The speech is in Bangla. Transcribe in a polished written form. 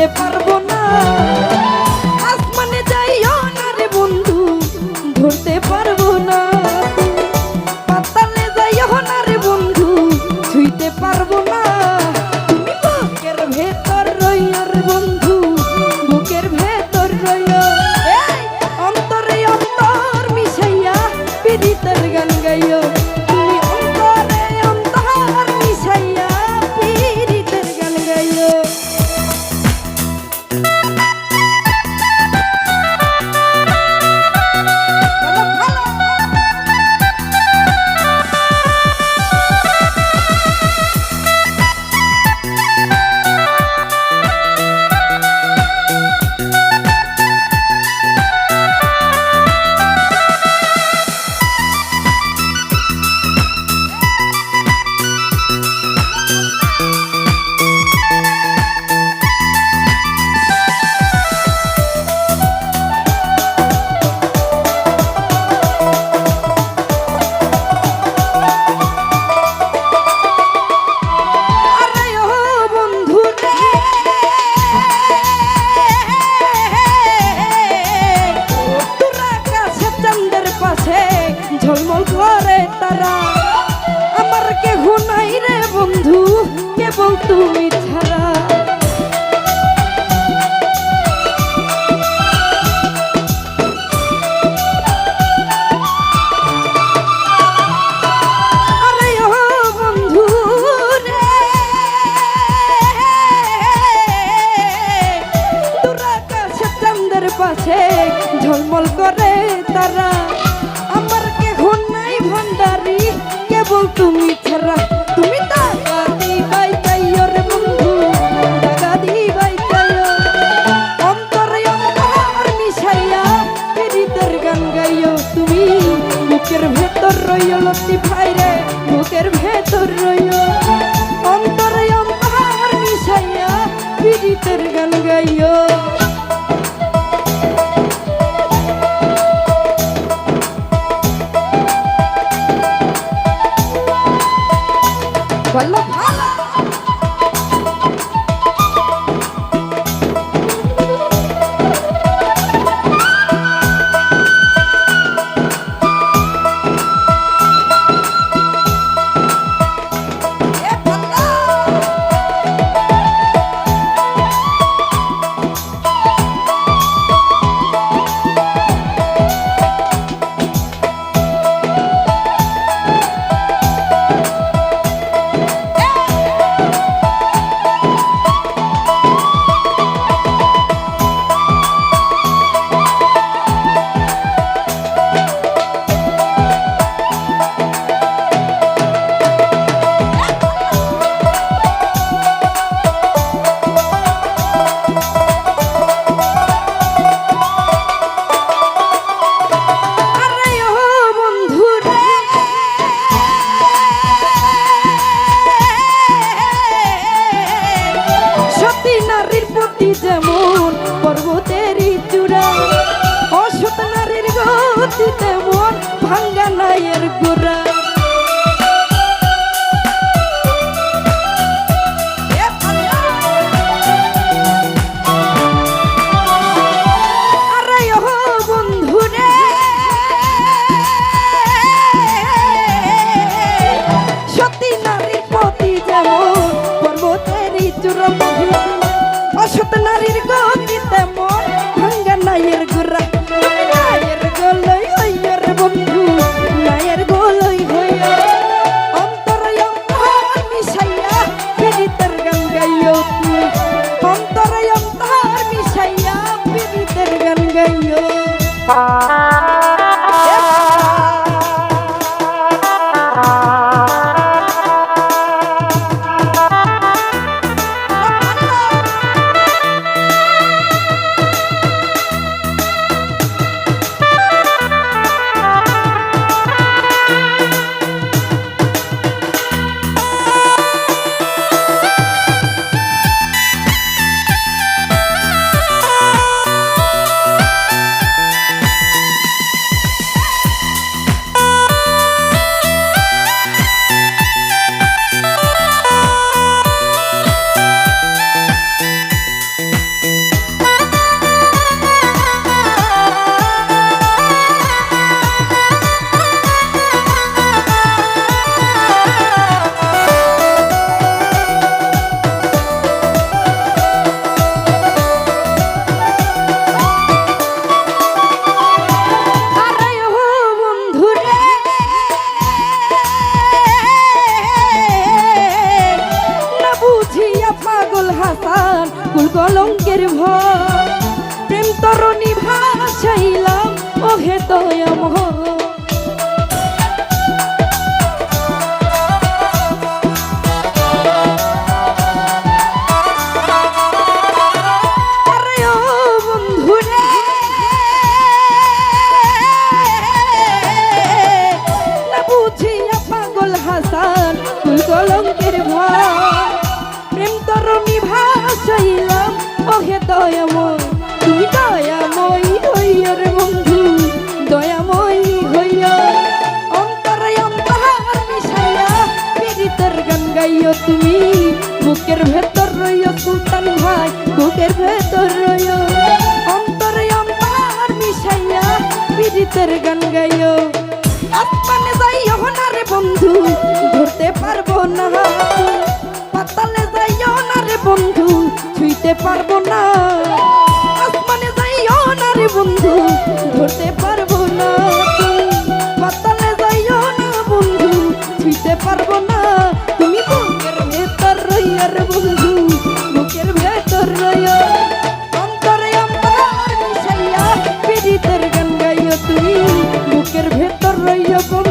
ছুঁইতে পারবো না। আসমানে যাইও না রে বন্ধু, ধরতে পারবো না। পাতালে যাইও না রে বন্ধু, ছুঁইতে পারবো না। তুমি বুকের ভেতর রইও রে বন্ধু, বুকের ভেতর রইও। অন্তরে অন্তর মিশাইয়া পীড়িতের গান গাইও। তুমি অন্তরে অন্তর মিশাইয়া পীড়িতের গান গাইও। ঝলমল করে তারা, আমার কেহ নাই রে বন্ধু, কেবল তুমি ছাড়া। আরে ও বন্ধু রে, তোর আকাশে চাঁদের পাশে ঝলমল করে তারা, আমার কেহ নাই ভান্ডারি, কেবল তুমি ছাড়া। তুমি টাকা দিবাই চাইও রে বন্ধু, টাকা দিবাই চাইও। অন্তরে অন্তর মিশাইয়া পীড়িতের গান গাইও। তুমি বুকের ভেতর রইও লতিফ ভাই রে, বুকের ভেতর রইও। অন্তরে অন্তর মিশাইয়া পীড়িতের গান গাইও। ভালো ভালো দয়াময়। আরে ও বন্ধুরে, না বুঝিয়া পাগল হাসান ফুল কলঙ্কের ভয়, প্রেম তরণী ভাসাইলাম ওহে দয়াময়। তুমি দয়াময় হইয়া রে বন্ধু, দয়াময় হইয়া। অন্তরে অন্তর মিশাইয়া পীড়িতের গান গাইও তুমি, বুকের ভেতর রইও সুলতান ভাই, বুকের ভেতর রইও। অন্তরে অন্তর মিশাইয়া পীড়িতের গান গাইও। আসমানে যাইও না রে বন্ধু, ধরতে পারবো না। পাতালে যাইও না রে বন্ধু, ছুঁইতে পারবো না। আসমানে যাইও না রে বন্ধু, ধরতে পারবো না। পাতালে যাইও না বন্ধু, ছুঁইতে পারবো না। তুমি বুকের ভেতর রইয়া রে বন্ধু, বুকের ভেতর রইয়া। অন্তরে অন্তর মিশাইয়া পীড়িতের গান গাইও তুমি, বুকের ভেতর রইয়া বন্ধু।